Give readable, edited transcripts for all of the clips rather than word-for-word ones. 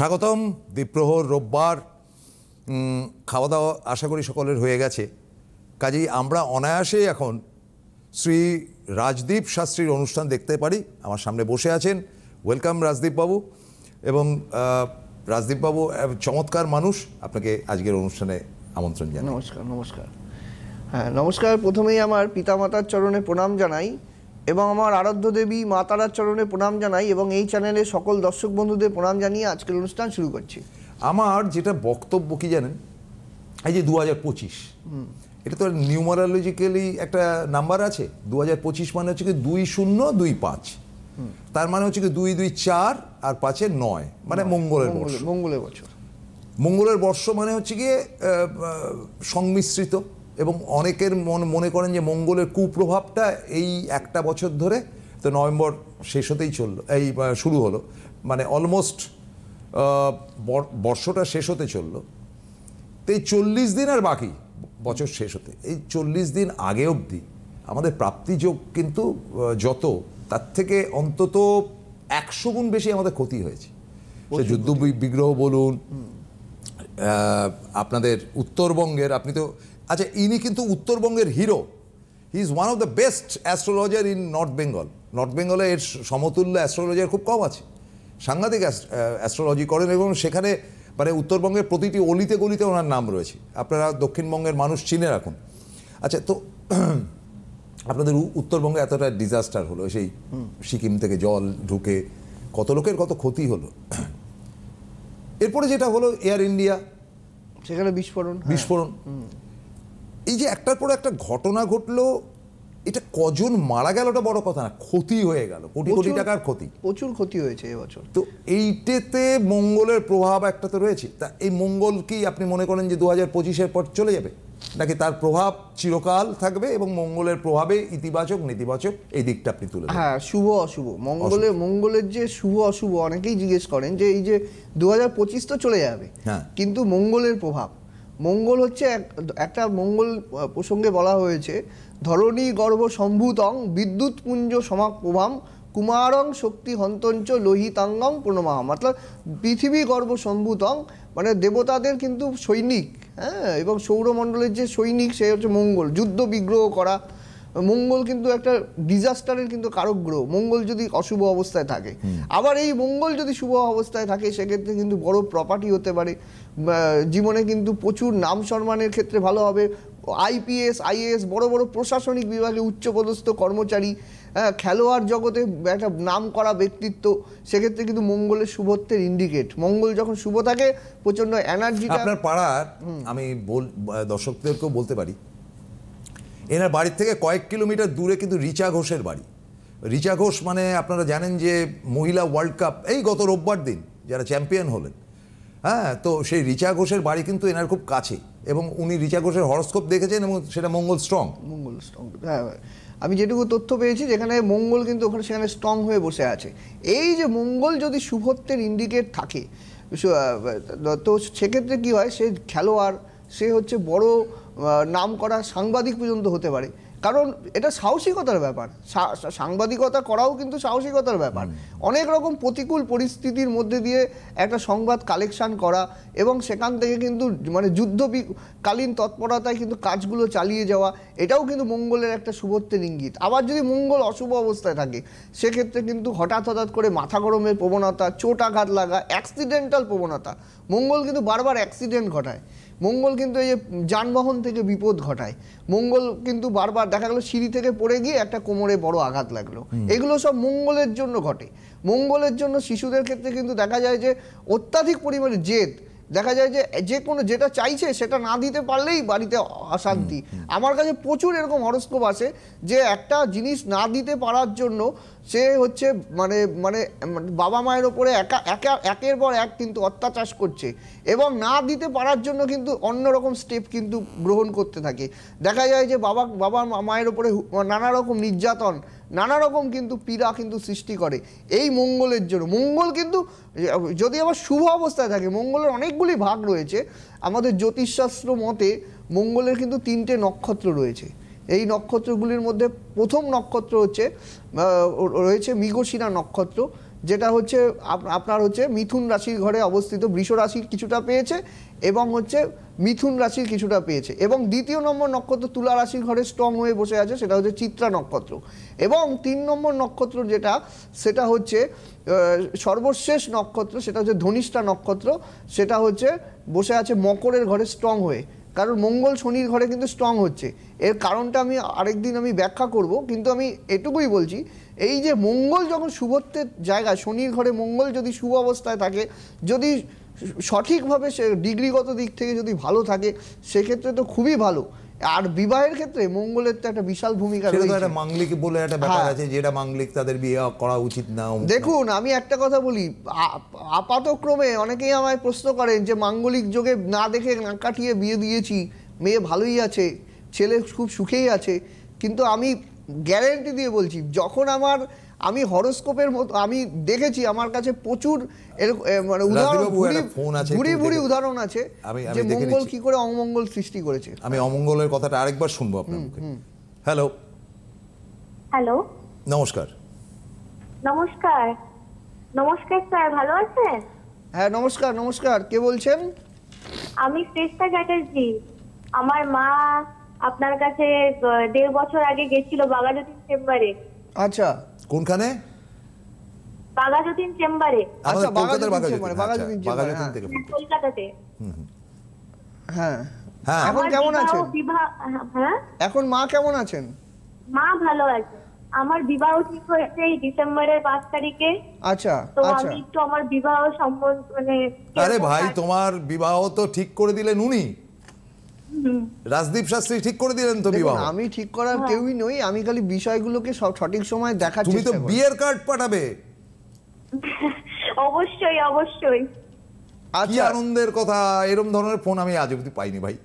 স্বাগতম দ্বীপ্রহর রোববার। খাওয়া দাওয়া আশা করি সকলের হয়ে গেছে, কাজেই আমরা অনায়াসে এখন শ্রী রাজদীপ শাস্ত্রীর অনুষ্ঠান দেখতে পারি। আমার সামনে বসে আছেন, ওয়েলকাম রাজদীপ বাবু। এবং রাজদীপ বাবু চমৎকার মানুষ, আপনাকে আজকের অনুষ্ঠানে আমন্ত্রণ জানাই। নমস্কার। নমস্কার। হ্যাঁ নমস্কার। প্রথমেই আমার পিতামাতার চরণে প্রণাম জানাই এবং আমার আরাধ্য দেবী মা তারার চরণে প্রণাম জানাই এবং এই চ্যানেলে সকল দর্শক বন্ধুদের প্রণাম জানিয়ে আজকের অনুষ্ঠান শুরু করছি। আমার যেটা বক্তব্য কি জানেন, এই যে 2025, এটা তো নিউমারোলজিক্যালি একটা নাম্বার আছে। 2025 মানে হচ্ছে কি 2025, তার মানে হচ্ছে কি 2-2-4 আর 5-9, মানে মঙ্গলের বর্ষ। মঙ্গলের বছর, মঙ্গলের বর্ষ মানে হচ্ছে গিয়ে সংমিশ্রিত, এবং অনেকের মনে করেন যে মঙ্গলের কুপ্রভাবটা এই একটা বছর ধরে, তো নভেম্বর শেষ হতেই চললো, এই শুরু হলো, মানে অলমোস্ট বর্ষটা শেষ হতে চললো। তো এই 40 দিন আর বাকি বছর শেষ হতে, এই 40 দিন আগে অবধি আমাদের প্রাপ্তিযোগ কিন্তু যত, তার থেকে অন্তত 100 গুণ বেশি আমাদের ক্ষতি হয়েছে। সে যুদ্ধ বিগ্রহ বলুন, আপনাদের উত্তরবঙ্গের, আপনি তো আচ্ছা, ইনি কিন্তু উত্তরবঙ্গের hero. He is one of the best astrologer in north Bengal. North বেঙ্গলে এর সমতুল্য অ্যাস্ট্রোলজার খুব কম আছে। সাংঘাতিক অ্যাস্ট্রোলজি করেন, এবং সেখানে মানে উত্তরবঙ্গের প্রতিটি অলিতে গলিতে ওনার নাম রয়েছে। আপনারা দক্ষিণবঙ্গের মানুষ চিনে রাখুন। আচ্ছা, তো আপনাদের উত্তরবঙ্গে এতটা ডিজাস্টার হলো, সেই সিকিম থেকে জল ঢুকে কত লোকের কত ক্ষতি হলো। এরপরে যেটা হলো এয়ার ইন্ডিয়া, সেখানে বিস্ফোরণ। এই যে একটার পর একটা ঘটনা ঘটলো, এটা কজন মারা গেল ওটা বড় কথা না, ক্ষতি হয়ে গেল, কোটি কোটি টাকার ক্ষতি, প্রচুর ক্ষতি হয়েছে এবছর। তো এইটাতে মঙ্গলের প্রভাব একটা তো রয়েছে। তা এই মঙ্গল কি আপনি মনে করেন যে 2025-এর পর চলে যাবে, নাকি তার প্রভাব চিরকাল থাকবে এবং মঙ্গলের প্রভাবে ইতিবাচক নেতিবাচক এই দিকটা আপনি তুলে ধরুন? হ্যাঁ, শুভ অশুভ মঙ্গলের যে শুভ অশুভ অনেকেই জিজ্ঞেস করেন যে এই যে 2025 তো চলে যাবে, কিন্তু মঙ্গলের প্রভাব, মঙ্গল হচ্ছে একটা মঙ্গল প্রসঙ্গে বলা হয়েছে ধরণী গর্ভ সম্ভূতং বিদ্যুৎ পুঞ্জ সমাপ্রভাম কুমারং শক্তি হন্তঞ্চ লোহিতাঙ্গম প্রণমাম। অর্থাৎ পৃথিবী গর্ভ সম্ভূতং মানে দেবতাদের কিন্তু সৈনিক, হ্যাঁ, এবং সৌরমণ্ডলের যে সৈনিক সে হচ্ছে মঙ্গল। যুদ্ধ বিগ্রহ করা, মঙ্গল কিন্তু একটা ডিজাস্টারের কিন্তু কারক গ্রহ মঙ্গল যদি অশুভ অবস্থায় থাকে। আবার এই মঙ্গল যদি শুভ অবস্থায় থাকে সেক্ষেত্রে কিন্তু বড় প্রপার্টি হতে পারে, জীবনে কিন্তু প্রচুর নাম সম্মানের ক্ষেত্রে ভালো হবে। IPS IAS বড় বড় প্রশাসনিক বিভাগে উচ্চপদস্থ কর্মচারী, খেলোয়াড় জগতে একটা নাম করা ব্যক্তিত্ব, সেক্ষেত্রে কিন্তু মঙ্গলের শুভত্বের ইন্ডিকেট। মঙ্গল যখন শুভ থাকে প্রচন্ড এনার্জি। আপনার পাড়ার আমি দর্শকদেরকেও বলতে পারি, এনার বাড়ির থেকে কয়েক কিলোমিটার দূরে কিন্তু রিচা ঘোষের বাড়ি। রিচা ঘোষ মানে আপনারা জানেন যে মহিলা ওয়ার্ল্ড কাপ এই গত রোববার দিন যারা চ্যাম্পিয়ন হলেন, হ্যাঁ, তো সেই রিচা ঘোষের বাড়ি কিন্তু এনার খুব কাছে, এবং উনি রিচা ঘোষের হরস্কোপ দেখেছেন এবং সেটা মঙ্গল স্ট্রং। হ্যাঁ, আমি যেটুকু তথ্য পেয়েছি যেখানে মঙ্গল কিন্তু ওখানে সেখানে স্ট্রং হয়ে বসে আছে। এই যে মঙ্গল যদি শুভত্বের ইন্ডিকেট থাকে, তো সেক্ষেত্রে কি হয়, সে খেলোয়াড়, সে হচ্ছে বড় নাম করা সাংবাদিক পর্যন্ত হতে পারে। কারণ এটা সাহসিকতার ব্যাপার, সাংবাদিকতা করাও কিন্তু সাহসিকতার ব্যাপার। অনেক রকম প্রতিকূল পরিস্থিতির মধ্যে দিয়ে একটা সংবাদ কালেকশন করা এবং সেখান থেকে কিন্তু মানে যুদ্ধকালীন তৎপরতায় কিন্তু কাজগুলো চালিয়ে যাওয়া, এটাও কিন্তু মঙ্গলের একটা শুভত্বের ইঙ্গিত। আবার যদি মঙ্গল অশুভ অবস্থায় থাকে সেক্ষেত্রে কিন্তু হঠাৎ করে মাথা গরমের প্রবণতা, চোট আঘাত লাগা, অ্যাক্সিডেন্টাল প্রবণতা। মঙ্গল কিন্তু বারবার অ্যাক্সিডেন্ট ঘটায়। মঙ্গল কিন্তু এই যে যানবাহন থেকে বিপদ ঘটায়। মঙ্গল কিন্তু বারবার দেখা গেল সিঁড়ি থেকে পড়ে গিয়ে একটা কোমরে বড় আঘাত লাগলো, এগুলো সব মঙ্গলের জন্য ঘটে। মঙ্গলের জন্য শিশুদের ক্ষেত্রে কিন্তু দেখা যায় যে অত্যাধিক পরিমাণে জেদ, দেখা যায় যে কোনো যেটা চাইছে সেটা না দিতে পারলেই বাড়িতে অশান্তি। আমার কাছে প্রচুর এরকম হরস্কোপ আছে যে একটা জিনিস না দিতে পারার জন্য সে হচ্ছে মানে মানে বাবা মায়ের ওপরে একের পর এক কিন্তু অত্যাচার করছে, এবং না দিতে পারার জন্য কিন্তু অন্যরকম স্টেপ কিন্তু গ্রহণ করতে থাকে। দেখা যায় যে বাবা মায়ের ওপরে নানা রকম নির্যাতন, নানা রকম কিন্তু পীড়া কিন্তু সৃষ্টি করে এই মঙ্গলের জন্য। মঙ্গল কিন্তু যদি আবার শুভ অবস্থায় থাকে, মঙ্গলের অনেকগুলি ভাগ রয়েছে। আমাদের জ্যোতিষশাস্ত্র মতে মঙ্গলের কিন্তু 3টে নক্ষত্র রয়েছে। এই নক্ষত্রগুলির মধ্যে প্রথম নক্ষত্র রয়েছে মৃগশিরা নক্ষত্র, যেটা হচ্ছে আপনার হচ্ছে মিথুন রাশির ঘরে অবস্থিত, বৃষ রাশির কিছুটা পেয়েছে এবং হচ্ছে মিথুন রাশির কিছুটা পেয়েছে, এবং দ্বিতীয় নম্বর নক্ষত্র তুলা রাশির ঘরে স্ট্রং হয়ে বসে আছে, সেটা হচ্ছে চিত্রা নক্ষত্র, এবং 3 নম্বর নক্ষত্র যেটা সেটা হচ্ছে সর্বশেষ নক্ষত্র, সেটা হচ্ছে ধনিষ্ঠা নক্ষত্র, সেটা হচ্ছে বসে আছে মকরের ঘরে স্ট্রং হয়ে। কারণ মঙ্গল শনির ঘরে কিন্তু স্ট্রং হচ্ছে, এর কারণটা আমি আরেকদিন আমি ব্যাখ্যা করব, কিন্তু আমি এটুকুই বলছি, এই যে মঙ্গল যখন শুভত্বের জায়গায়, শনির ঘরে মঙ্গল যদি শুভ অবস্থায় থাকে, যদি সঠিকভাবে সে ডিগ্রিগত দিক থেকে যদি ভালো থাকে, সেক্ষেত্রে তো খুবই ভালো। আর বিবাহের ক্ষেত্রে মঙ্গলের তো একটা বিশাল ভূমিকা রয়েছে। একটা মাঙ্গলিক বলে একটা ব্যাপার আছে, যেটা মাঙ্গলিক তাদের বিয়ে করা উচিত না। দেখুন, আমি একটা কথা বলি, আপাতক্রমে অনেকেই আমায় প্রশ্ন করেন যে মাঙ্গলিক যোগে না দেখে নাক কাটিয়ে বিয়ে দিয়েছি, মেয়ে ভালোই আছে, ছেলে খুব সুখেই আছে, কিন্তু আমি গ্যারেন্টি দিয়ে বলছি, যখন আমি হরোস্কোপের মতো আমি দেখেছি, আমার কাছে প্রচুর মানে উদাহরণ, ভুরি উদাহরণ আছে যে মঙ্গল কি করে অমঙ্গল সৃষ্টি করেছে। আমি অমঙ্গলের কথাটা আরেকবার শুনবো আপনার মুখে। হ্যালো হ্যালো, নমস্কার। নমস্কার। নমস্কার স্যার, ভালো আছেন? হ্যাঁ নমস্কার। নমস্কার, কে বলছেন? আমি শ্রেষ্ঠা চ্যাটার্জি। আমার মা আপনার কাছে 1.5 বছর আগে গেছিল বাঘাযতীন চেম্বারে। আচ্ছা, কোনখানে? বাঘাযতীন চেম্বারে। আচ্ছা, বাঘাযতীন থেকে কলকাতাতে। হ্যাঁ হ্যাঁ। এখন কেমন আছেন? হ্যাঁ, এখন মা কেমন আছেন? মা ভালো আছে। আমার বিবাহ ঠিক হয়েছে এই ডিসেম্বরের 5 তারিখে। আচ্ছা, তো আমি একটু আমার বিবাহ সম্বন্ধ মানে আরে ভাই, তোমার বিবাহ তো ঠিক করে দিলেন উনি, রাজদীপ শাস্ত্রী ঠিক করে দিলেন তো বিবাহ। আমি ঠিক করার কেউই নই, আমি খালি বিষয়গুলোকে সঠিক সময় দেখার চেষ্টা করি। তুমি তো বিয়ের কার্ড পাঠাবে। অবশ্যই অবশ্যই। কি আনন্দের কথা, এরকম ধরনের ফোন আমি আজ অবধি পাইনি ভাই।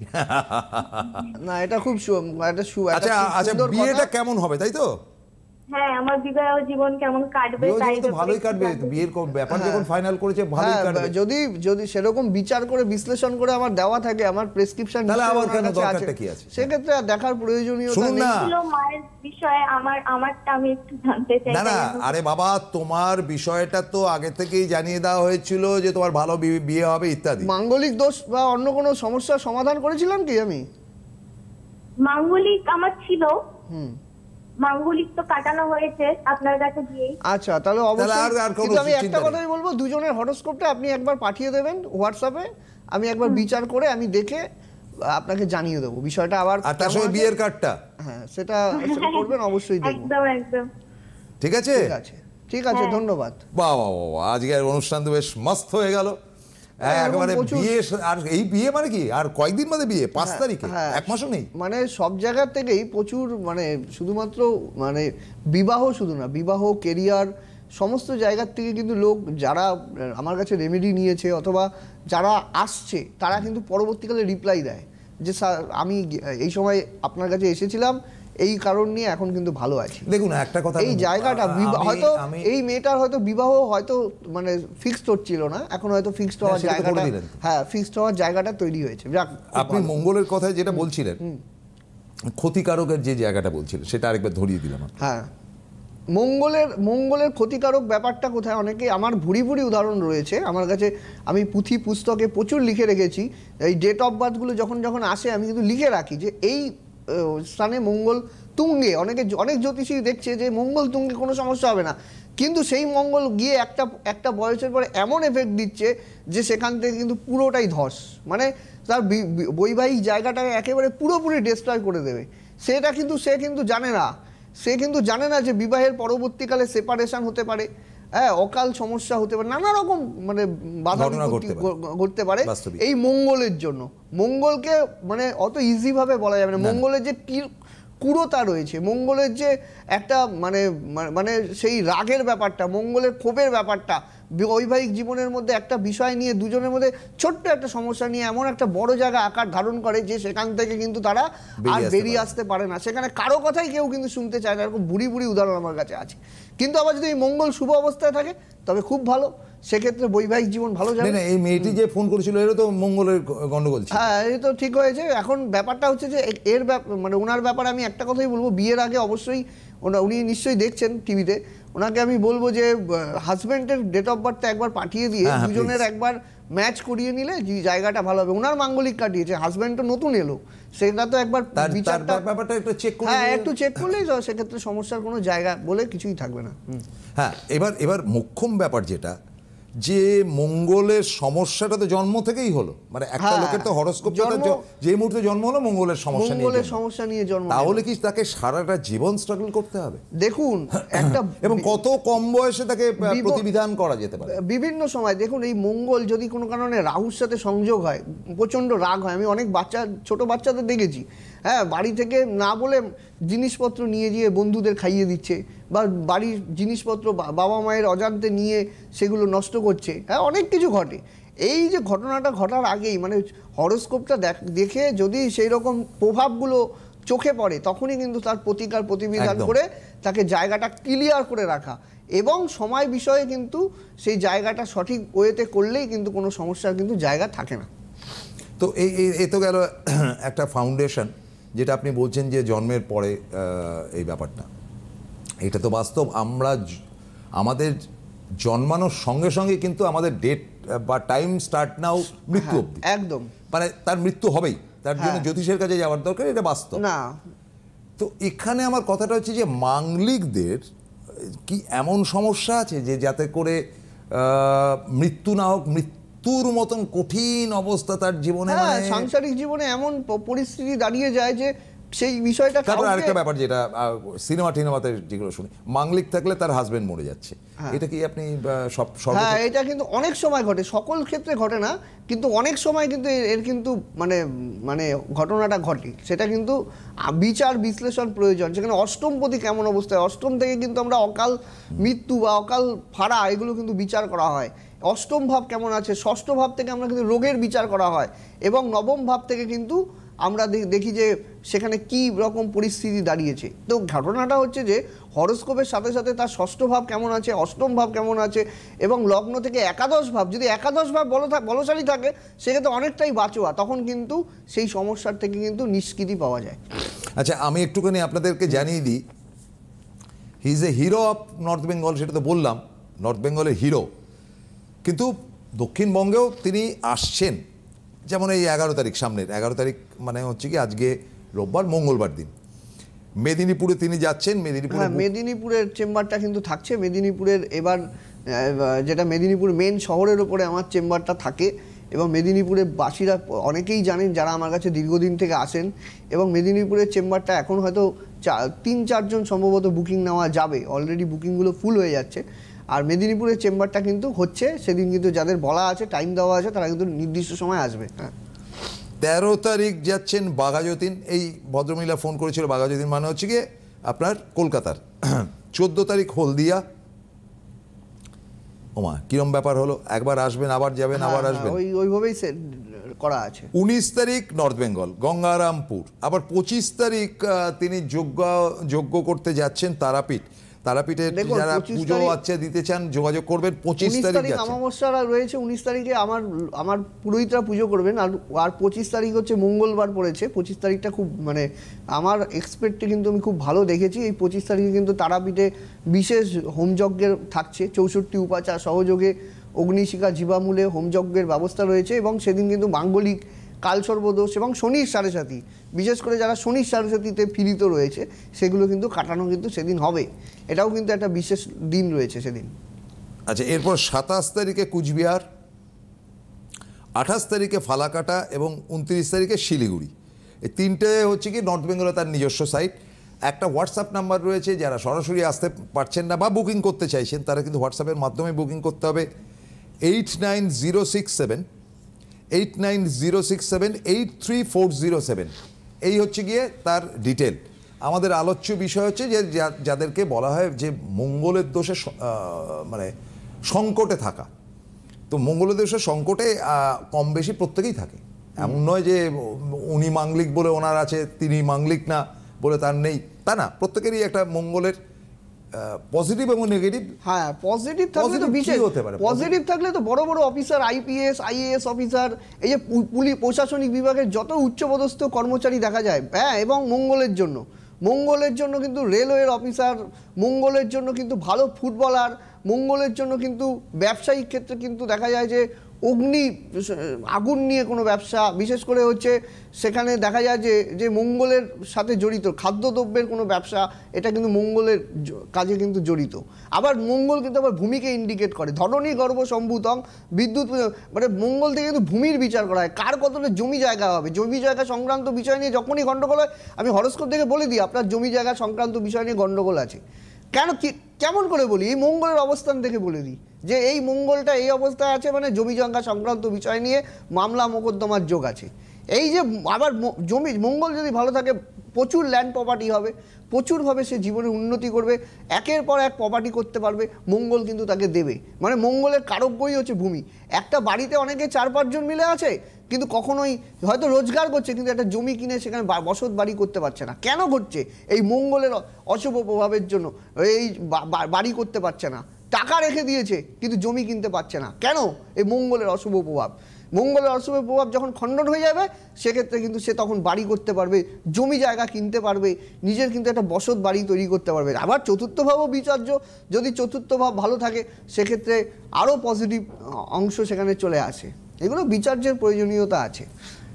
না, এটা খুব আচ্ছা আচ্ছা, বিয়েটা কেমন হবে তাই তো? হ্যাঁ, আমার বিবাহ জীবন কেমন কাটবে তাই তো ভালোই কাটবে, বিয়ের ব্যাপার যখন ফাইনাল করেছে ভালোই কাটবে। যদি সেরকম বিচার করে বিশ্লেষণ করে আমার দেওয়া থাকে, আমার প্রেসক্রিপশন, তাহলে আবার কেন, দরকারটা কি আছে? সেক্ষেত্রে দেখার প্রয়োজনীয়তা নেই। মায়ের বিষয়ে আমারটা আমি একটু জানতে চাই। না না, আরে বাবা, তোমার বিষয়টা তো আগে থেকেই জানিয়ে দেওয়া হয়েছিল যে তোমার ভালো বিয়ে হবে ইত্যাদি। মাঙ্গলিক দোষ বা অন্য কোনো সমস্যার সমাধান করেছিলাম কি আমি? মাঙ্গলিক আমার ছিল, মাঙ্গলিক তো কাটানো হয়েছে আপনার কাছে গিয়ে। আচ্ছা, তাহলে অবশ্যই, কিন্তু আমি একটা কথাই বলবো, দুজনের হরোস্কোপটা আপনি একবার পাঠিয়ে দেবেন হোয়াটসঅ্যাপে, আমি একবার বিচার করে আমি দেখে আপনাকে জানিয়ে দেবো বিষয়টা। আবার তার সঙ্গে বিয়ের কার্ডটা, হ্যাঁ সেটা করবেন, অবশ্যই দেখব। একদম একদম ঠিক আছে, ঠিক আছে, ধন্যবাদ। বাহ বাহ বাহ, আজকের অনুষ্ঠান তো বেশ মস্ত হয়ে গেল একেবারে। বিয়ে, আর এই বিয়ে মানে কি, আর কয়েকদিন বাদে বিয়ে, 5 তারিখে, 1 মাসও নেই। মানে সব জায়গা থেকেই প্রচুর, মানে শুধুমাত্র মানে বিবাহ শুধু না, বিবাহ, কেরিয়ার, সমস্ত জায়গার থেকে কিন্তু লোক যারা আমার কাছে রেমেডি নিয়েছে অথবা যারা আসছে, তারা কিন্তু পরবর্তীকালে রিপ্লাই দেয় যে স্যার আমি এই সময় আপনার কাছে এসেছিলাম, এই কারণ নিয়ে এখন কিন্তু ভালো আছি। দেখুন একটা কথা, এই জায়গাটা হয়তো এই মেয়েটার হয়তো বিবাহ হয়তো মানে ফিক্সড হচ্ছিল না, এখন হয়তো ফিক্সড হওয়ার জায়গাটা, হ্যাঁ ফিক্সড হওয়ার জায়গাটা তৈরি হয়েছে। আপনি মঙ্গলের কথায় যেটা বলছিলেন, ক্ষতিকারকের যে জায়গাটা বলছিলেন, সেটা আরেকবার ধরিয়ে দিলাম। হ্যাঁ, মঙ্গলের ক্ষতিকারক ব্যাপারটা কোথায়, অনেকে আমার ভুরি উদাহরণ রয়েছে আমার কাছে, আমি পুঁথি পুস্তকে প্রচুর লিখে রেখেছি। এই ডেট অফ বার্থগুলো যখন আসে আমি কিন্তু লিখে রাখি যে এই স্থানে মঙ্গল তুঙ্গে, অনেক জ্যোতিষী দেখছে যে মঙ্গল তুঙ্গে কোনো সমস্যা হবে না, কিন্তু সেই মঙ্গল গিয়ে একটা বয়সের পরে এমন এফেক্ট দিচ্ছে যে সেখান থেকে কিন্তু পুরোটাই ধস, মানে তার বৈবাহিক জায়গাটাকে একেবারে পুরোপুরি ডিস্ট্রয় করে দেবে। সে কিন্তু জানে না যে বিবাহের পরবর্তীকালে সেপারেশন হতে পারে, হ্যাঁ অকাল সমস্যা হতে পারে, নানা রকম মানে বাধা ঘটতে পারে এই মঙ্গলের জন্য। মঙ্গলকে মানে অত ইজি ভাবে বলা যাবে না, মঙ্গলের যে কুড়তা রয়েছে, মঙ্গলের যে একটা মানে সেই রাগের ব্যাপারটা, মঙ্গলের ক্ষোভের ব্যাপারটা, বৈবাহিক জীবনের মধ্যে একটা বিষয় নিয়ে দুজনের মধ্যে ছোট্ট একটা সমস্যা নিয়ে এমন একটা বড় জায়গা আকার ধারণ করে যে সেখান থেকে কিন্তু তারা আর বেরিয়ে আসতে পারে না, সেখানে কারো কথাই কেউ কিন্তু শুনতে চায় না। এরকম বুড়ি উদাহরণ আমার কাছে আছে। কিন্তু আবার যদি এই মঙ্গল শুভ অবস্থায় থাকে তবে খুব ভালো, সেক্ষেত্রে বৈবাহিক জীবন ভালো যাবে। না, এই মেয়েটি যে ফোন করেছিল এর তো মঙ্গলের গন্ডগোল ছিল। হ্যাঁ, এই তো ঠিক হয়েছে। এখন ব্যাপারটা হচ্ছে যে ওনার ব্যাপারে আমি একটা কথাই বলবো, বিয়ের আগে অবশ্যই উনি নিশ্চয়ই দেখছেন টিভিতে, ওনাকে আমি বলবো যে হাজব্যান্ডের ডেট অফ বার্থটা একবার পাঠিয়ে দিয়ে দুজনের একবার ম্যাচ করিয়ে নিলে জায়গাটা ভালো হবে। ওনার মাঙ্গলিক কাটিয়েছে, হাজব্যান্ড তো নতুন এলো, সেটা তো একবার বিচারটা ব্যাপারটা একটু চেক করে, হ্যাঁ একটু চেক করলেই সেক্ষেত্রে সমস্যার কোনো জায়গা বলে কিছুই থাকবে না। হ্যাঁ, এবার মোক্ষম ব্যাপার যেটা, যে মঙ্গলের সমস্যাটা তো জন্ম থেকেই হলো, মানে একটা লোকের তো হরোস্কোপ যে মুহূর্তে জন্ম হলো মঙ্গলের সমস্যা নিয়ে জন্ম, তাহলে কি তাকে সারাটা জীবন স্ট্রাগল করতে হবে? দেখুন একটা এবং কত কম বয়সে তাকে প্রতিবিধান করা যেতে পারে বিভিন্ন সময়। দেখুন এই মঙ্গল যদি কোনো কারণে রাহুর সাথে সংযোগ হয়, প্রচণ্ড রাগ হয়। আমি অনেক ছোট বাচ্চাদের দেখেছি, হ্যাঁ বাড়ি থেকে না বলে জিনিসপত্র নিয়ে গিয়ে বন্ধুদের খাইয়ে দিচ্ছে, বা বাড়ির জিনিসপত্র বাবা মায়ের অজান্তে নিয়ে সেগুলো নষ্ট করছে, হ্যাঁ অনেক কিছু ঘটে। এই যে ঘটনাটা ঘটার আগেই মানে হরোস্কোপটা দেখে যদি সেই রকম প্রভাবগুলো চোখে পড়ে, তখনই কিন্তু তার প্রতিবিধান করে তাকে জায়গাটা ক্লিয়ার করে রাখা, এবং সময় বিষয়ে কিন্তু সেই জায়গাটা সঠিক ওয়েতে করলেই কিন্তু কোনো সমস্যার কিন্তু জায়গা থাকে না। তো এই তো গেল একটা ফাউন্ডেশন, যেটা আপনি বলছেন যে জন্মের পরে এই ব্যাপারটা, এটা তো বাস্তব। আমাদের জন্মানোর সঙ্গে সঙ্গে কিন্তু আমাদের ডেট বা টাইম স্টার্ট নাও মৃত্যু অবধি, একদম মানে তার মৃত্যু হবেই, তার জন্য জ্যোতিষের কাছে যাওয়ার দরকার, এটা বাস্তব না। তো এখানে আমার কথাটা হচ্ছে যে মাঙ্গলিকদের কি এমন সমস্যা আছে যে যাতে করে মৃত্যু না হোক, মৃত্যুর মতন কঠিন অবস্থা তার জীবনে, সাংসারিক জীবনে এমন পরিস্থিতি দাঁড়িয়ে যায় যে সেই বিষয়টা। তারপর আরেকটা ব্যাপার যেটা সিনেমাতে যেগুলো শুনি, মাঙ্গলিক থাকলে তার হাজবেন্ড মরে যাচ্ছে, এটা কি আপনি হ্যাঁ এটা কিন্তু অনেক সময় ঘটে, সকল ক্ষেত্রে ঘটে না, কিন্তু অনেক সময় কিন্তু এর কিন্তু মানে ঘটনাটা ঘটে, সেটা কিন্তু বিচার বিশ্লেষণ প্রয়োজন। সেখানে অষ্টমপতি কেমন অবস্থায়, অষ্টম থেকে কিন্তু আমরা অকাল মৃত্যু বা অকাল ফাড়া এগুলো কিন্তু বিচার করা হয়। অষ্টম ভাব কেমন আছে, ষষ্ঠ ভাব থেকে আমরা কিন্তু রোগের বিচার করা হয়, এবং নবম ভাব থেকে কিন্তু আমরা দেখি যে সেখানে কি রকম পরিস্থিতি দাঁড়িয়েছে। তো ঘটনাটা হচ্ছে যে হরোস্কোপের সাথে সাথে তার ষষ্ঠ ভাব কেমন আছে, অষ্টম ভাব কেমন আছে, এবং লগ্ন থেকে একাদশ ভাব, যদি একাদশ ভাব বলশালী থাকে সেক্ষেত্রে অনেকটাই বাঁচোয়া, তখন কিন্তু সেই সমস্যার থেকে কিন্তু নিষ্কৃতি পাওয়া যায়। আচ্ছা, আমি একটুখানি আপনাদেরকে জানিয়ে দিই, he is a hero of north Bengal, সেটা তো বললাম, নর্থ বেঙ্গলের হিরো, কিন্তু দক্ষিণবঙ্গেও তিনি আসছেন। যেমন এই 11 তারিখ, সামনের 11 তারিখ মানে হচ্ছে কি আজকে রোববার, মঙ্গলবার দিন মেদিনীপুরে তিনি যাচ্ছেন। মেদিনীপুরের চেম্বারটা কিন্তু থাকছে। মেদিনীপুরের এবার যেটা মেদিনীপুর মেন শহরের ওপরে আমার চেম্বারটা থাকে, এবং মেদিনীপুরের বাসীরা অনেকেই জানেন যারা আমার কাছে দীর্ঘদিন থেকে আসেন, এবং মেদিনীপুরের চেম্বারটা এখন হয়তো 3-4 জন সম্ভবত বুকিং নেওয়া যাবে, অলরেডি বুকিংগুলো ফুল হয়ে যাচ্ছে। আর মেদিনীপুরের চেম্বারটা কিন্তু হচ্ছে, সেদিন কিন্তু যাদের বলা আছে টাইম দেওয়া আছে তারা কিন্তু নির্দিষ্ট সময় আসবে। 13 তারিখ যাচ্ছেন বাঘাযতীন, এই ভদ্রমহিলা ফোন করেছিল, বাঘাযতীন মানে হচ্ছে গিয়ে আপনার কলকাতার। 14 তারিখ হলদিয়া। ওমা কিরম ব্যাপার হলো, একবার আসবেন আবার যাবেন আবার আসবেন, ওইভাবেই করা আছে। 19 তারিখ নর্থ বেঙ্গল গঙ্গারামপুর। আবার 25 তারিখ তিনি যজ্ঞ করতে যাচ্ছেন তারাপীঠের যারা পুজো দিতে চান যোগাযোগ করবেন। 25 তারিখ অমাবস্যা রয়েছে, 19 তারিখে আমার পুরোহিতরা পুজো করবেন, আর 25 তারিখ হচ্ছে মঙ্গলবার পড়েছে। 25 তারিখটা খুব মানে আমার এক্সপেক্টে কিন্তু আমি খুব ভালো দেখেছি। এই 25 তারিখে কিন্তু তারাপীঠে বিশেষ হোমযজ্ঞের থাকছে, 64 উপাচার সহযোগে অগ্নিশিখা জীবামূলে হোমযজ্ঞের ব্যবস্থা রয়েছে, এবং সেদিন কিন্তু মাঙ্গলিক কালসর্বদোষ এবং শনির সাড়ে-সাতি, বিশেষ করে যারা শনির সাড়ে-সাতিতে পীড়িত রয়েছে সেগুলো কিন্তু কাটানো কিন্তু সেদিন হবে। এটাও কিন্তু একটা বিশেষ দিন রয়েছে সেদিন। আচ্ছা, এরপর 27 তারিখে কুচবিহার, 28 তারিখে ফালাকাটা এবং 29 তারিখে শিলিগুড়ি। এই তিনটে হচ্ছে কি নর্থ বেঙ্গলে তার নিজস্ব সাইট। একটা হোয়াটসঅ্যাপ নাম্বার রয়েছে, যারা সরাসরি আসতে পারছেন না বা বুকিং করতে চাইছেন তারা কিন্তু হোয়াটসঅ্যাপের মাধ্যমে বুকিং করতে হবে। 8906783407 এই হচ্ছে গিয়ে তার ডিটেল। আমাদের আলোচ্য বিষয় হচ্ছে যে যাদেরকে বলা হয় যে মঙ্গলের দোষে মানে সংকটে থাকা, তো মঙ্গলের দোষে সংকটে কম বেশি প্রত্যেকেই থাকে, এমন নয় যে উনি মাঙ্গলিক বলে ওনার আছে, তিনি মাঙ্গলিক না বলে তার নেই, তা না, প্রত্যেকেরই একটা মঙ্গলের পজিটিভ এবং নেগেটিভ। হ্যাঁ, পজিটিভ থাকলে তো বিশেষ হতে পারে, পজিটিভ থাকলে তো বড় বড় অফিসার, আইপিএস আইএএস অফিসার, এই যে পুলিশ প্রশাসনিক বিভাগের যত উচ্চপদস্থ কর্মচারী দেখা যায়, হ্যাঁ, এবং মঙ্গলের জন্য মঙ্গলের জন্য কিন্তু রেলওয়ের অফিসার, মঙ্গলের জন্য কিন্তু ভালো ফুটবলার, মঙ্গলের জন্য কিন্তু ব্যবসায়িক ক্ষেত্রে কিন্তু দেখা যায় যে আগুন নিয়ে কোনো ব্যবসা, বিশেষ করে হচ্ছে সেখানে দেখা যায় যে মঙ্গলের সাথে জড়িত খাদ্যদ্রব্যের কোনো ব্যবসা, এটা কিন্তু মঙ্গলের কাজে কিন্তু জড়িত। আবার মঙ্গল কিন্তু আবার ভূমিকে ইন্ডিকেট করে, ধরণী গর্ভ সম্ভূতং বিদ্যুৎ, মানে মঙ্গল থেকে কিন্তু ভূমির বিচার করা হয়, কার কতটা জমি জায়গা হবে, জমি জায়গা সংক্রান্ত বিষয় নিয়ে যখনই গণ্ডগোল হয়, আমি হরস্কোপ থেকে বলে দিই আপনার জমি জায়গা সংক্রান্ত বিষয় নিয়ে গণ্ডগোল আছে। কেমন করে বলি, এই মঙ্গলের অবস্থান থেকে বলে দিই যে এই মঙ্গলটা এই অবস্থায় আছে, মানে জমি জায়গা সংক্রান্ত বিষয় নিয়ে মামলা মোকদ্দমার যোগ আছে। এই যে আবার মঙ্গল যদি ভালো থাকে, প্রচুর ল্যান্ড প্রপার্টি হবে, প্রচুরভাবে সে জীবনে উন্নতি করবে, একের পর এক প্রপার্টি করতে পারবে, মঙ্গল কিন্তু তাকে দেবে। মানে মঙ্গলের কারকই হচ্ছে ভূমি। একটা বাড়িতে অনেকে 4-5 জন মিলে আছে, কিন্তু কখনোই হয়তো রোজগার করছে, কিন্তু একটা জমি কিনে সেখানে বসত বাড়ি করতে পারছে না। কেন ঘটছে? এই মঙ্গলের অশুভ প্রভাবের জন্য এই বাড়ি করতে পারছে না। টাকা রেখে দিয়েছে কিন্তু জমি কিনতে পারছে না। কেন? এই মঙ্গলের অশুভ প্রভাব। মঙ্গলের অশুভ প্রভাব যখন খণ্ডন হয়ে যাবে, সেক্ষেত্রে কিন্তু সে তখন বাড়ি করতে পারবে, জমি জায়গা কিনতে পারবে, নিজের কিন্তু একটা বসত বাড়ি তৈরি করতে পারবে। আবার চতুর্থ ভাবও বিচার্য, যদি চতুর্থ ভাব ভালো থাকে সেক্ষেত্রে আরও পজিটিভ অংশ সেখানে চলে আসে। এগুলো বিচার্যের প্রয়োজনীয়তা আছে।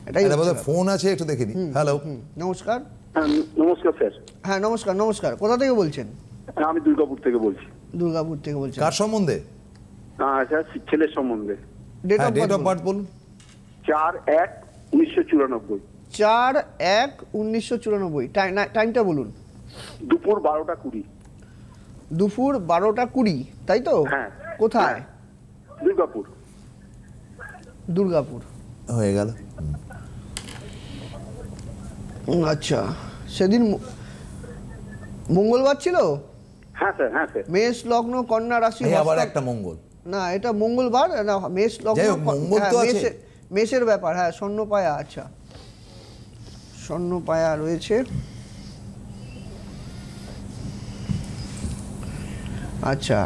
এটাই ফোন আছে, একটু দেখে নিই। হ্যালো, নমস্কার। নমস্কার স্যার। হ্যাঁ নমস্কার। নমস্কার, কোথা থেকে বলছেন? আমি দুর্গাপুর থেকে বলছি। দুর্গাপুর থেকে বলছেন? কার সম্বন্ধে? স্যার ছেলের সম্বন্ধে। ডেট অফ বার্থ বলুন। 4/1/1994। 4/1/1994। টাইমটা বলুন। দুপুর 12টা 20। দুপুর 12টা 20, তাই তো? হ্যাঁ। কোথায়? দুর্গাপুর। দুর্গাপুর হয়ে গেল। আচ্ছা, সেদিন মঙ্গলবার ছিল? হ্যাঁ স্যার, হ্যাঁ স্যার। মেষ লগ্ন, কন্যা রাশি। আবার একটা মঙ্গল? না, এটা মঙ্গলবার না, মেষ লগ্ন, মেষের ব্যাপার। হ্যাঁ, স্বর্ণপায়া। আচ্ছা, স্বর্ণপায়া রয়েছে। আচ্ছা,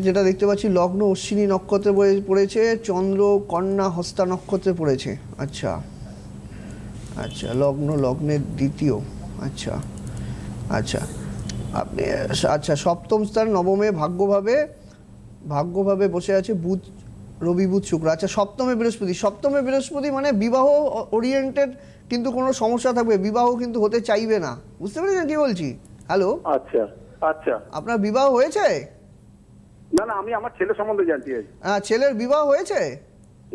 যেটা দেখতে পাচ্ছি লগ্ন অশ্বিনী নক্ষত্রে পড়েছে, চন্দ্র কন্যা হস্তা নক্ষত্রে পড়েছে। আচ্ছা আচ্ছা, লগ্নের দ্বিতীয়। আচ্ছা আচ্ছা, আপনি আচ্ছা সপ্তম স্থান নবমে ভাগ্যভাবে বসে আছে বুধ, রবি বুধ শুক্র। আচ্ছা, সপ্তমে বৃহস্পতি মানে বিবাহ ওরিয়েন্টেড কিন্তু কোনো সমস্যা থাকবে, বিবাহ কিন্তু হতে চাইবে না। বুঝতে পেরেছেন কি বলছি? হ্যালো, আচ্ছা আচ্ছা। আপনার বিবাহ হয়েছে? না না, আমি আমার ছেলের সম্বন্ধে জানতে চাই। হ্যাঁ, ছেলের বিবাহ হয়েছে?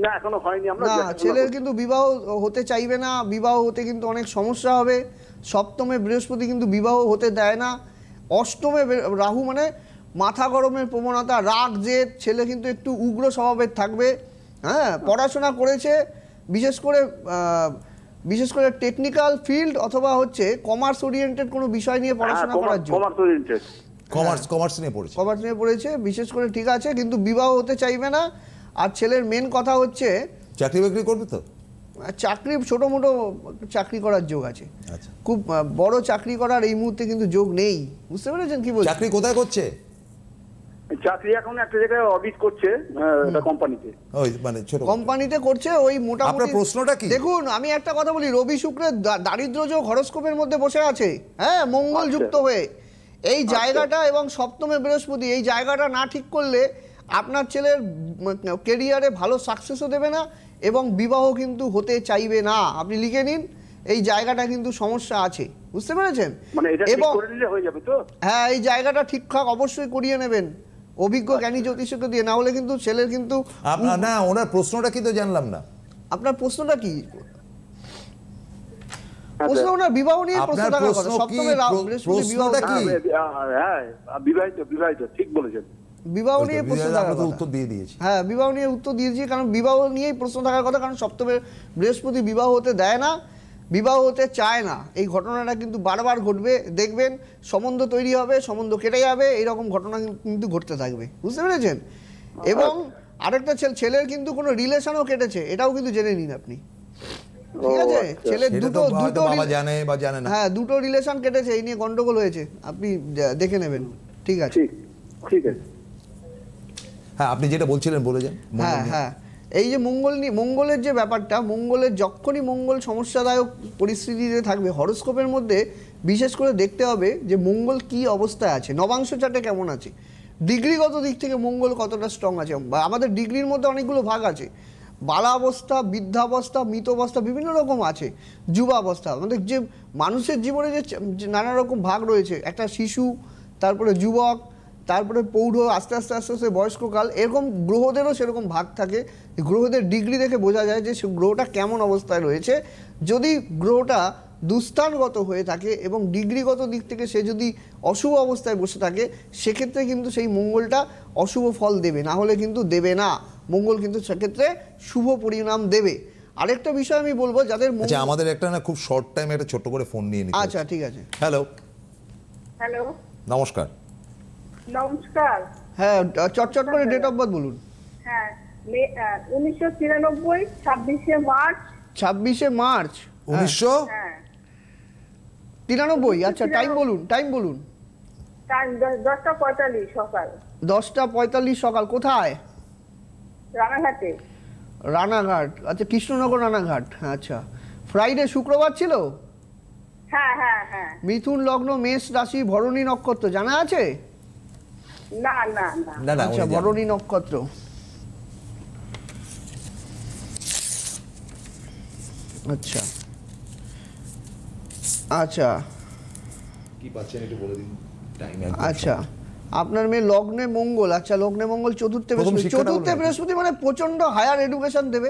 না, এখনো হয়নি। আমরা না, ছেলের কিন্তু বিবাহ হতে চাইবে না, বিবাহ হতে কিন্তু অনেক সমস্যা হবে। সপ্তমে বৃহস্পতি কিন্তু বিবাহ হতে দেয় না। অষ্টমে রাহু মানে মাথা গরমের প্রবণতা, রাগ জেদ, ছেলে কিন্তু একটু উগ্র স্বভাবের থাকবে। হ্যাঁ, পড়াশোনা করেছে, বিশেষ করে টেকনিক্যাল ফিল্ড অথবা হচ্ছে কমার্স ওরিয়েন্টেড কোনো বিষয় নিয়ে পড়াশোনা করার জন্য। কমার্স নিয়ে পড়েছে বিশেষ করে, ঠিক আছে, কিন্তু বিবাহ হতে চাইবে না। আর ছেলের মেন কথা হচ্ছে চাকরি বাকরি করবে তো? চাকরি, ছোটো মোটো চাকরি করার যোগ আছে। আচ্ছা, খুব বড় চাকরি করার এই মুহূর্তে কিন্তু যোগ নেই। বুঝতে পেরেছেন কি বলছি? চাকরি কোথায় করছে? চাকরি এখন একটা জায়গায় অডিট করছে, কোম্পানিতে। ওই মানে ছোট কোম্পানিতে করছে, ওই মোটামুটি। আপনার প্রশ্নটা কি? দেখুন, আমি একটা কথা বলি, রবি শুক্রের দারিদ্র যোগ হরস্কোপের মধ্যে বসে আছে। হ্যাঁ, মঙ্গল যুক্ত হয়ে এই জায়গাটা, এবং সপ্তমে বৃহস্পতি, এই জায়গাটা না ঠিক করলে আপনার ছেলের কেরিয়ারে ভালো সাকসেসও দেবে না এবং বিবাহ কিন্তু হতে চাইবে না। আপনি লিখে নিন, এই জায়গাটা কিন্তু সমস্যা আছে। বুঝতে পেরেছেন? এবং হ্যাঁ, এই জায়গাটা ঠিকঠাক অবশ্যই করিয়ে নেবেন অভিজ্ঞ জ্ঞানী জ্যোতিষকে দিয়ে, না হলে কিন্তু ছেলের কিন্তু। না, ওনার প্রশ্নটা কি তো জানলাম না। আপনার প্রশ্নটা কি? প্রশ্ন ওনার বিবাহ নিয়ে প্রশ্ন থাকার কথা। সপ্তমে বৃহস্পতি, বিবাহটা কি? হ্যাঁ, বিবাহিত, ঠিক বলেছেন। বিবাহ নিয়ে প্রশ্ন থাকার কথা। উত্তর দিয়ে দিয়েছি। হ্যাঁ, বিবাহ নিয়ে উত্তর দিয়েছি, কারণ বিবাহ নিয়েই প্রশ্ন থাকার কথা, কারণ সপ্তমে বৃহস্পতি বিবাহ হতে দেয় না, বিবাহ হতে চায় না। এই ঘটনাটা কিন্তু বারবার ঘটবে, দেখবেন সম্বন্ধ তৈরি হবে, সম্বন্ধ কেটে যাবে, এইরকম ঘটনা কিন্তু ঘটতে থাকবে। বুঝতে পেরেছেন? এবং আরেকটা ছেলের কিন্তু কোনো রিলেশনও কেটেছে, এটাও কিন্তু জেনে নিন আপনি। ঠিক আছে, ছেলের দুটো রিলেশন কেটেছে, এই নিয়ে গন্ডগোল হয়েছে, আপনি দেখে নেবেন। ঠিক আছে, ঠিক আছে। হ্যাঁ, আপনি যেটা বলছিলেন বলে যান। হ্যাঁ হ্যাঁ, এই যে মঙ্গলের যে ব্যাপারটা, মঙ্গলের যখনই মঙ্গল সমস্যাদায়ক পরিস্থিতিতে থাকবে, হরোস্কোপের মধ্যে বিশেষ করে দেখতে হবে যে মঙ্গল কি অবস্থায় আছে, নবাংশ চার্টে কেমন আছে, ডিগ্রিগত দিক থেকে মঙ্গল কতটা স্ট্রং আছে। আমাদের ডিগ্রির মধ্যে অনেকগুলো ভাগ আছে, বালাবস্থা, বৃদ্ধাবস্থা, মৃতাবস্থা, বিভিন্ন রকম আছে, যুবাবস্থা। আমাদের যে মানুষের জীবনে যে নানা রকম ভাগ রয়েছে, একটা শিশু, তারপরে যুবক, তারপরে পৌঢ়, আস্তে আস্তে আস্তে আস্তে বয়স্ককাল, এরকম গ্রহদেরও সেরকম ভাগ থাকে। গ্রহদের ডিগ্রি দেখে বোঝা যায় যে সে গ্রহটা কেমন অবস্থায় রয়েছে। যদি গ্রহটা দুস্থানগত হয়ে থাকে এবং ডিগ্রিগত দিক থেকে সে যদি অশুভ অবস্থায় বসে থাকে, সেক্ষেত্রে কিন্তু সেই মঙ্গলটা অশুভ ফল দেবে, না হলে কিন্তু দেবে না। মঙ্গল কিন্তু সেক্ষেত্রে শুভ পরিণাম দেবে। আরেকটা বিষয় আমি বলবো, যাদের আচ্ছা আমাদের একটা না খুব শর্ট টাইম একটা ছোট্ট করে ফোন নিয়ে নিতে। আচ্ছা ঠিক আছে। হ্যালো, হ্যালো, নমস্কার। নমস্কার। হ্যাঁ, চটচট করে ডেট অফ বার্থ বলুন। হ্যাঁ, 1993, 26শে মার্চ। 26শে মার্চ 1900। হ্যাঁ, 93। আচ্ছা, টাইম বলুন, টাইম বলুন। টাইম 10:45 সকাল। 10:45 সকাল। কোথায়? রানাঘাটে। রানাঘাট। আচ্ছা, কৃষ্ণনগর রানাঘাট। আচ্ছা, ফ্রাইডে শুক্রবার ছিল। হ্যাঁ হ্যাঁ হ্যাঁ। মিথুন লগ্ন, মেষ রাশি, ভরণী নক্ষত্র জানা আছে? না না না। না না, আচ্ছা, ভরণী নক্ষত্র। আচ্ছা আচ্ছা কি পাচ্ছেন একটু বলে দিন টাইম। আচ্ছা, আপনার মেয়ে লগ্নে মঙ্গল। আচ্ছা, লগ্নে মঙ্গল চতুর্থে প্রথম বৃহস্পতি। শিক্ষাটা চতুর্থে বলুন। বৃহস্পতি মানে প্রচন্ড হায়ার এডুকেশন দেবে।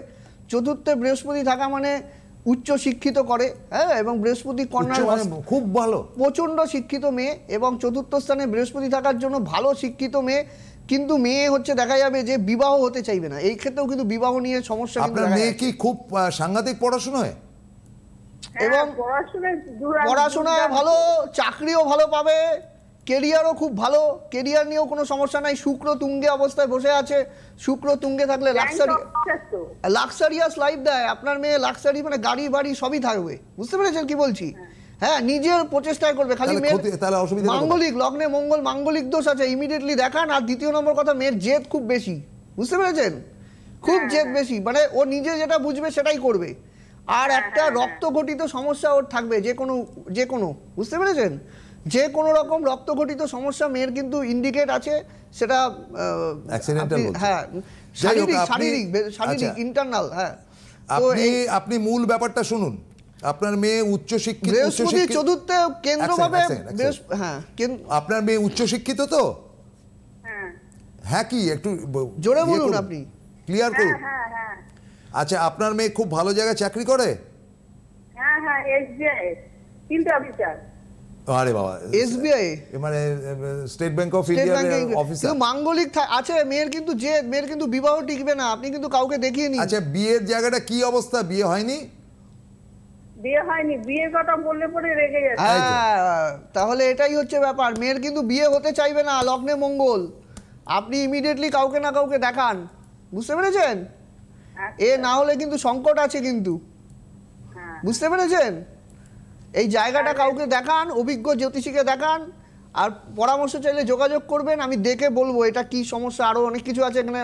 চতুর্থে বৃহস্পতি থাকা মানে উচ্চ শিক্ষিত করে, হ্যাঁ, এবং বৃহস্পতি কন্যার খুব ভালো, প্রচন্ড শিক্ষিত মেয়ে, এবং চতুর্থ স্থানে বৃহস্পতি থাকার জন্য ভালো শিক্ষিত মেয়ে। কিন্তু মেয়ে হচ্ছে দেখা যাবে যে বিবাহ হতে চাইবে না, এই ক্ষেত্রেও কিন্তু বিবাহ নিয়ে সমস্যা কিন্তু আপনার দেখা মেয়ে যাচ্ছে। কি খুব সাংঘাতিক পড়াশোনায়? এবং পড়াশোনায় পড়াশোনায় ভালো, চাকরিও ভালো পাবে, কেরিয়ারও খুব ভালো, কেরিয়ার নিয়েও কোনো সমস্যা নাই। শুক্র তুঙ্গে অবস্থায় বসে আছে, শুক্র তুঙ্গে থাকলে লাক্সারিয়াস লাইফ দেয়। আপনার মেয়ে লাক্সারি মানে গাড়ি বাড়ি সবই থাকবে, বুঝতে পেরেছেন কি বলছি? হ্যাঁ, নিজের প্রচেষ্টায় করবে। খালি মেয়ের মাঙ্গলিক লগ্নে মঙ্গল মাঙ্গলিক দোষ আছে, ইমিডিয়েটলি দেখান। আর দ্বিতীয় নম্বর কথা, মেয়ের জেদ খুব বেশি, বুঝতে পেরেছেন? খুব জেদ বেশি, মানে ও নিজে যেটা বুঝবে সেটাই করবে। আর একটা রক্তঘটিত সমস্যা ওর থাকবে, যে কোনো বুঝতে পেরেছেন, যে কোনো রকম রক্তঘটিত সমস্যা মেয়ের কিন্তু ইন্ডিকেট আছে। সেটা হ্যাঁ, শারীরিক ইন্টারনাল। হ্যাঁ, তো আপনি মূল ব্যাপারটা শুনুন। আপনার মেয়ে উচ্চ শিক্ষিত, বৃহস্পতি চতুর্থে কেন্দ্রভাবে। হ্যাঁ, আপনার মেয়ে উচ্চ শিক্ষিত তো? হ্যাঁ, কি একটু জোরে বলুন, আপনি ক্লিয়ার করুন। আচ্ছা, আপনার মেয়ে খুব ভালো জায়গায় চাকরি করে? হ্যাঁ হ্যাঁ, এসবিআই ফিল্ড অফিসার। আরে বাবা, এসবিআই মানে স্টেট ব্যাংক অফ ইন্ডিয়ার অফিসার। কিন্তু মাঙ্গলিক আছে মেয়ের, কিন্তু মেয়ের কিন্তু বিবাহ টিকবে না। আপনি কিন্তু কাউকে দেখিয়ে নিন। আচ্ছা, বিয়ের জায়গাটা কি অবস্থা? বিয়ে হয়নি? বিয়ে হয়নি, বিয়ের কথা বললে পরে রেগে যাচ্ছে। হ্যাঁ, তাহলে এটাই হচ্ছে ব্যাপার। মেয়ের কিন্তু বিয়ে হতে চাইবে না, লগ্নে মঙ্গল। আপনি ইমিডিয়েটলি কাউকে না কাউকে দেখান, বুঝতে পেরেছেন? এ না হলে কিন্তু সংকট আছে কিন্তু, বুঝতে পেরেছেন? এই জায়গাটা কাউকে দেখান, অভিজ্ঞ জ্যোতিষীকে দেখান, আর পরামর্শ চাইলে যোগাযোগ করবেন। আমি দেখে বলবো এটা কি সমস্যা। আরও অনেক কিছু আছে, এখানে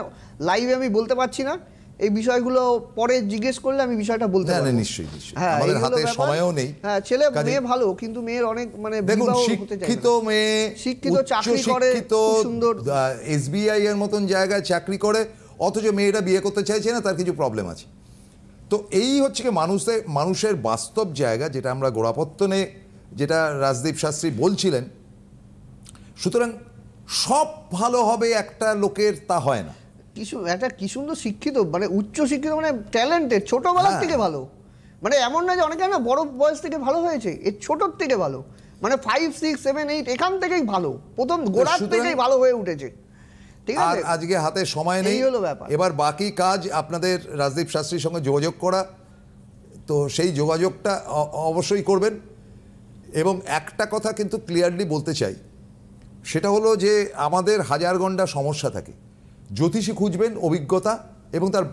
লাইভে আমি বলতে পারছি না। এই বিষয়গুলো পরে জিজ্ঞেস করলে আমি বিষয়টা বলতে পারবো। নিশ্চয়ই নিশ্চয়ই, আমাদের হাতে সময়ও নেই। হ্যাঁ, ছেলে মেয়ে ভালো, কিন্তু মেয়ের অনেক মানে দেখুন, শিক্ষিত মেয়ে, শিক্ষিত, চাকরি করে, সুন্দর, এসবিআই এর মতন জায়গায় চাকরি করে, অথচ মেয়েটা বিয়ে করতে চাইছে না, তার কিছু প্রবলেম আছে। তো এই হচ্ছে কি মানুষের বাস্তব জায়গা, যেটা আমরা গোড়াপত্তনে, যেটা রাজদীপ শাস্ত্রী বলছিলেন। সুতরাং সব ভালো হবে একটা লোকের, তা হয় না। একটা কি সুন্দর শিক্ষিত, মানে উচ্চ শিক্ষিত, মানে ট্যালেন্টেড, ছোটবেলার থেকে ভালো। মানে এমন না যে অনেকে না বড় বয়স থেকে ভালো হয়েছে, এর ছোটোর থেকে ভালো, মানে 5, 6, 7, 8 এখান থেকেই ভালো, প্রথম গোড়ার থেকেই ভালো হয়ে উঠেছে। আর আজকে হাতে সময় নেই, এবার বাকি কাজ আপনাদের রাজদীপ শাস্ত্রীর সঙ্গে যোগাযোগ করা। তো সেই যোগাযোগটা অবশ্যই করবেন। এবং একটা কথা কিন্তু ক্লিয়ারলি বলতে চাই, সেটা হলো যে আমাদের হাজার গন্ডা সমস্যা থাকে। জ্যোতিষী খুঁজবেন অভিজ্ঞতা এবং তার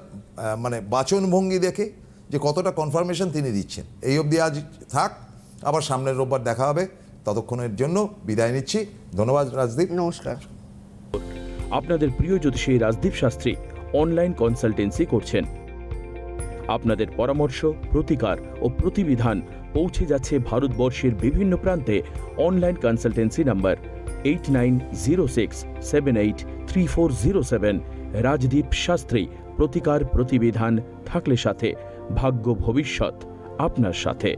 মানে বাচনভঙ্গি দেখে যে কতটা কনফার্মেশন তিনি দিচ্ছেন। এই অবধি আজ থাক, আবার সামনের রোববার দেখা হবে। ততক্ষণের জন্য বিদায় নিচ্ছি। ধন্যবাদ রাজদীপ, নমস্কার। আপনাদের প্রিয় জ্যোতিষী রাজদীপ শাস্ত্রী অনলাইন কনসালটেন্সি করছেন। আপনাদের পরামর্শ, প্রতিকার ও প্রতিবিধান পৌঁছে যাচ্ছে ভারতবর্ষের বিভিন্ন প্রান্তে। Online consultancy number 8906783407। Rajdeep Shastri. প্রতিকার প্রতিবিধান থাকলে সাথে, ভাগ্য ভবিষ্যৎ আপনার সাথে।